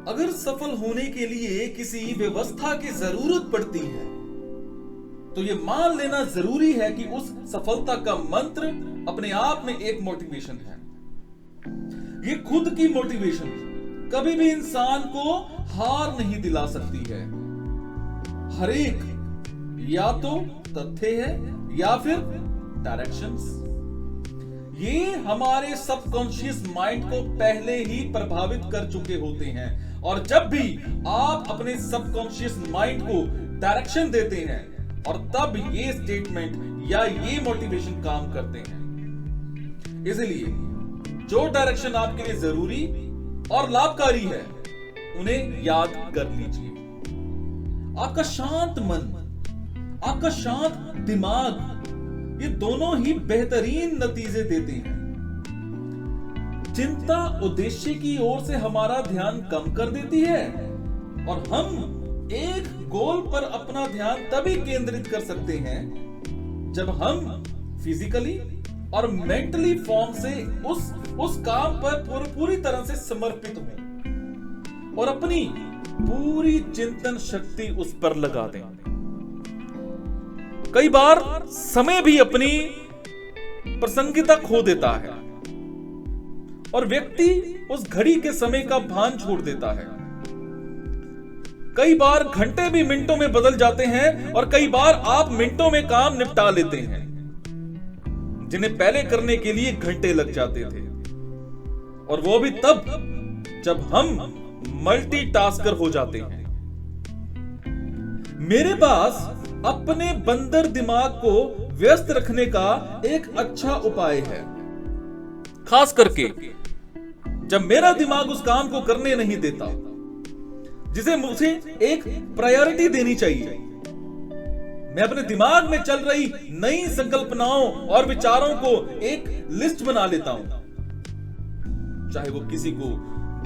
अगर सफल होने के लिए किसी व्यवस्था की जरूरत पड़ती है तो यह मान लेना जरूरी है कि उस सफलता का मंत्र अपने आप में एक मोटिवेशन है। ये खुद की मोटिवेशन कभी भी इंसान को हार नहीं दिला सकती है। हर एक या तो तथ्य है या फिर डायरेक्शंस। ये हमारे सबकॉन्शियस माइंड को पहले ही प्रभावित कर चुके होते हैं और जब भी आप अपने सबकॉन्शियस माइंड को डायरेक्शन देते हैं और तब ये स्टेटमेंट या ये मोटिवेशन काम करते हैं। इसलिए जो डायरेक्शन आपके लिए जरूरी और लाभकारी है उन्हें याद कर लीजिए। आपका शांत मन, आपका शांत दिमाग, ये दोनों ही बेहतरीन नतीजे देते हैं। चिंता उद्देश्य की ओर से हमारा ध्यान कम कर देती है और हम एक गोल पर अपना ध्यान तभी केंद्रित कर सकते हैं जब हम फिजिकली और मेंटली फॉर्म से उस काम पर पूरी तरह से समर्पित हों और अपनी पूरी चिंतन शक्ति उस पर लगा दें। कई बार समय भी अपनी प्रासंगिकता खो देता है और व्यक्ति उस घड़ी के समय का भान छोड़ देता है। कई बार घंटे भी मिनटों में बदल जाते हैं और कई बार आप मिनटों में काम निपटा लेते हैं जिन्हें पहले करने के लिए घंटे लग जाते थे, और वो भी तब जब हम मल्टीटास्कर हो जाते हैं। मेरे पास अपने बंदर दिमाग को व्यस्त रखने का एक अच्छा उपाय है, खास करके जब मेरा दिमाग उस काम को करने नहीं देता जिसे मुझे एक प्रायोरिटी देनी चाहिए। मैं अपने दिमाग में चल रही नई संकल्पनाओं और विचारों को एक लिस्ट बना लेता हूं, चाहे वो किसी को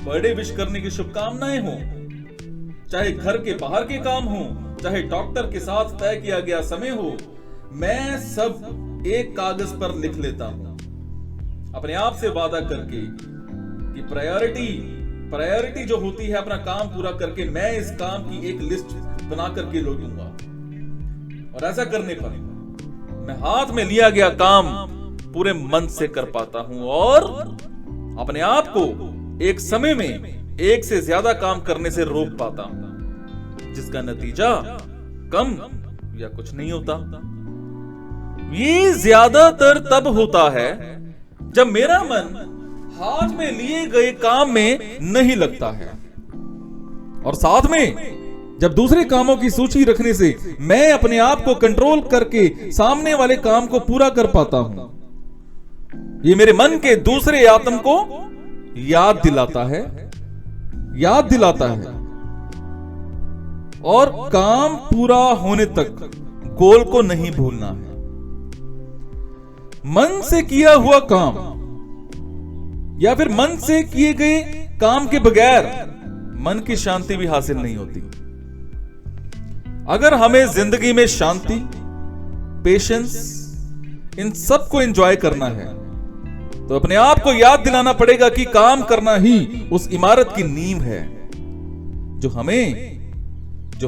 बर्थडे विश करने की शुभकामनाएं हो, चाहे घर के बाहर के काम हो, चाहे डॉक्टर के साथ तय किया गया समय हो। मैं सब एक कागज पर लिख लेता हूं, अपने आप से वादा करके कि प्रायोरिटी जो होती है अपना काम पूरा करके मैं इस काम की एक लिस्ट बना करके लौटूंगा। और ऐसा करने पर मैं हाथ में लिया गया काम पूरे मन से कर पाता हूं और अपने आप को एक समय में एक से ज्यादा काम करने से रोक पाता हूं, जिसका नतीजा कम या कुछ नहीं होता। ये ज्यादातर तब होता है जब मेरा मन हाथ में लिए गए काम में नहीं लगता है और साथ में जब दूसरे कामों की सूची रखने से मैं अपने आप को कंट्रोल करके सामने वाले काम को पूरा कर पाता हूं। ये मेरे मन के दूसरे आत्म को याद दिलाता है और काम पूरा होने तक गोल को नहीं भूलना है। मन से किया हुआ काम या फिर मन से किए गए काम के बगैर मन की शांति भी हासिल नहीं होती। अगर हमें जिंदगी में शांति, पेशेंस, इन सब को एंजॉय करना है तो अपने आप को याद दिलाना पड़ेगा कि काम करना ही उस इमारत की नींव है जो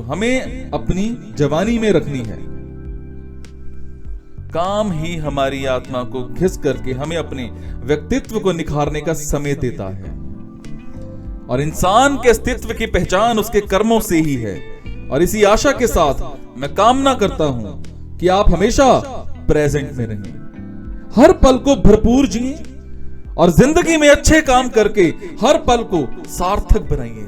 हमें अपनी जवानी में रखनी है। काम ही हमारी आत्मा को घिस करके हमें अपने व्यक्तित्व को निखारने का समय देता है और इंसान के अस्तित्व की पहचान उसके कर्मों से ही है। और इसी आशा के साथ मैं कामना करता हूं कि आप हमेशा प्रेजेंट में रहें, हर पल को भरपूर जिए और जिंदगी में अच्छे काम करके हर पल को सार्थक बनाइए।